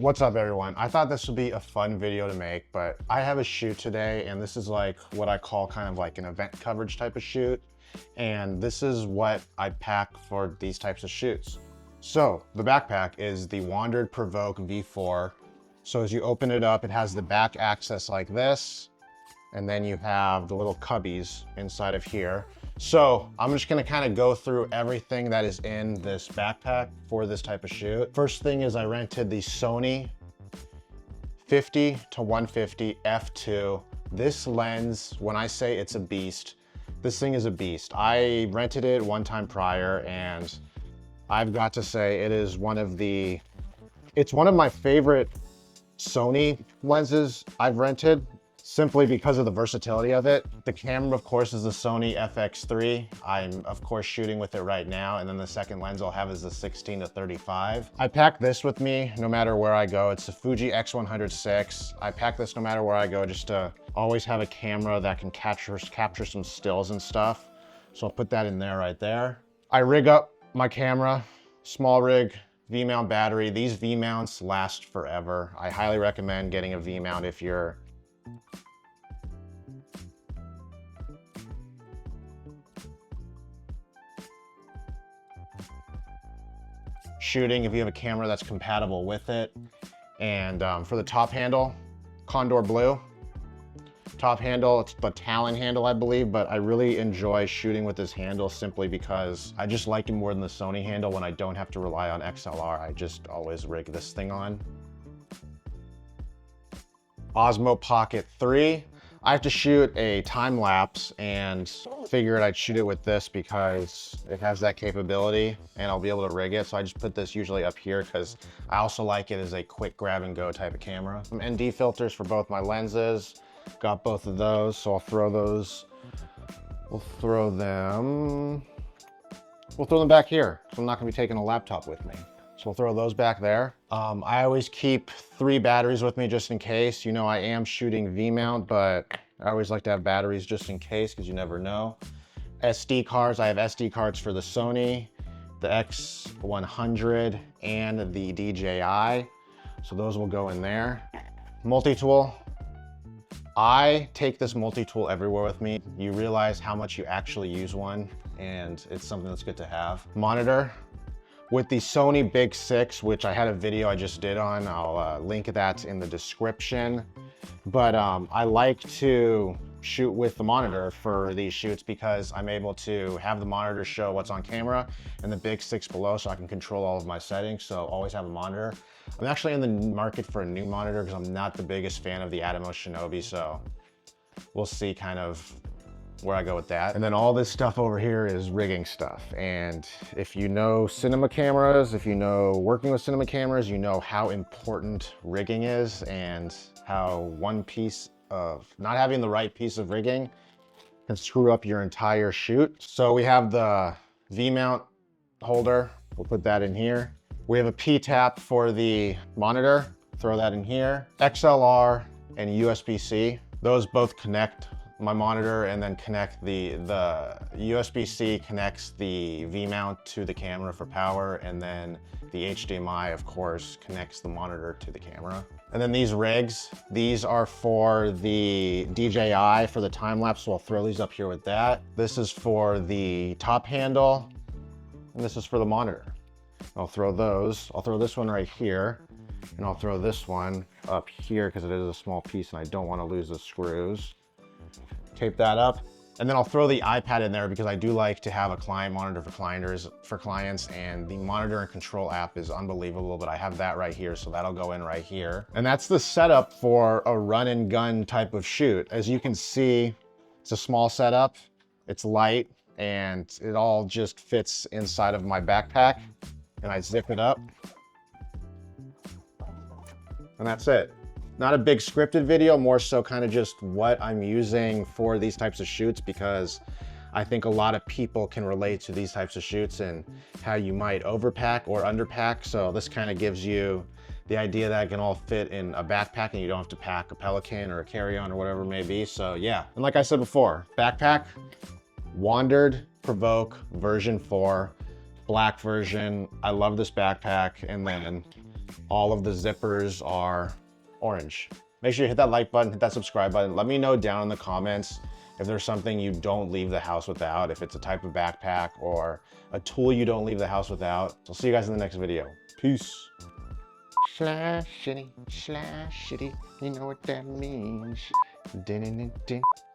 What's up everyone? I thought this would be a fun video to make, but I have a shoot today and this is like what I call kind of like an event coverage type of shoot. And this is what I pack for these types of shoots. So the backpack is the WANDRD PRVKE V4. So as you open it up, it has the back access like this. And then you have the little cubbies inside of here. So I'm just gonna kind of go through everything that is in this backpack for this type of shoot. First thing is I rented the Sony 50 to 150 f2. This lens, when I say it's a beast, this thing is a beast. I rented it one time prior and I've got to say it's one of my favorite Sony lenses I've rented, simply because of the versatility of it. The camera, of course, is the Sony FX3. I'm, of course, shooting with it right now. And then the second lens I'll have is the 16 to 35. I pack this with me no matter where I go. It's the Fuji X100 VI. I pack this no matter where I go just to always have a camera that can capture some stills and stuff. So I'll put that in there right there. I rig up my camera, small rig, V-mount battery. These V-mounts last forever. I highly recommend getting a V-mount if you're shooting, if you have a camera that's compatible with it. And for the top handle, Condor Blue. Top handle, it's the Talon handle, I believe, but I really enjoy shooting with this handle simply because I just like it more than the Sony handle. When I don't have to rely on XLR, I just always rig this thing on. Osmo Pocket 3. I have to shoot a time lapse and figured I'd shoot it with this because it has that capability and I'll be able to rig it. So I just put this usually up here because I also like it as a quick grab and go type of camera. Some ND filters for both my lenses. Got both of those, so I'll throw those. We'll throw them back here. So I'm not gonna be taking a laptop with me. So we'll throw those back there. I always keep 3 batteries with me just in case. You know, I am shooting V-mount, but I always like to have batteries just in case because you never know. SD cards, I have SD cards for the Sony, the X100, and the DJI. So those will go in there. Multi-tool. I take this multi-tool everywhere with me. You realize how much you actually use one, and it's something that's good to have. Monitor. With the Sony Big 6, which I had a video I just did on, I'll link that in the description. But I like to shoot with the monitor for these shoots because I'm able to have the monitor show what's on camera and the Big 6 below, so I can control all of my settings, so always have a monitor. I'm actually in the market for a new monitor because I'm not the biggest fan of the Atomos Shinobi, so we'll see kind of where I go with that. And then all this stuff over here is rigging stuff. And if you know cinema cameras, if you know working with cinema cameras, you know how important rigging is and how one piece of not having the right piece of rigging can screw up your entire shoot. So we have the V-mount holder. We'll put that in here. We have a P-tap for the monitor. Throw that in here. XLR and USB-C. Those both connect my monitor, and then connect the USB-C connects the V-mount to the camera for power, and then the HDMI, of course, connects the monitor to the camera. And then these rigs, these are for the DJI for the time lapse, so I'll throw these up here with that. This is for the top handle, and this is for the monitor. I'll throw those. I'll throw this one right here, and I'll throw this one up here because it is a small piece and I don't want to lose the screws. Tape that up, and then I'll throw the iPad in there because I do like to have a client monitor for clients, and the monitor and control app is unbelievable, but I have that right here, so that'll go in right here. And that's the setup for a run and gun type of shoot. As you can see, it's a small setup, it's light, and it all just fits inside of my backpack, and I zip it up, and that's it. Not a big scripted video, more so kind of just what I'm using for these types of shoots, because I think a lot of people can relate to these types of shoots and how you might overpack or underpack. So this kind of gives you the idea that it can all fit in a backpack and you don't have to pack a Pelican or a carry-on or whatever it may be. So yeah, and like I said before, backpack, WANDRD PRVKE version 4, black version. I love this backpack. And then all of the zippers are orange. Make sure you hit that like button, hit that subscribe button. Let me know down in the comments if there's something you don't leave the house without, if it's a type of backpack or a tool you don't leave the house without. So I'll see you guys in the next video. Peace. Slash shitty, you know what that means. Din -din -din -din.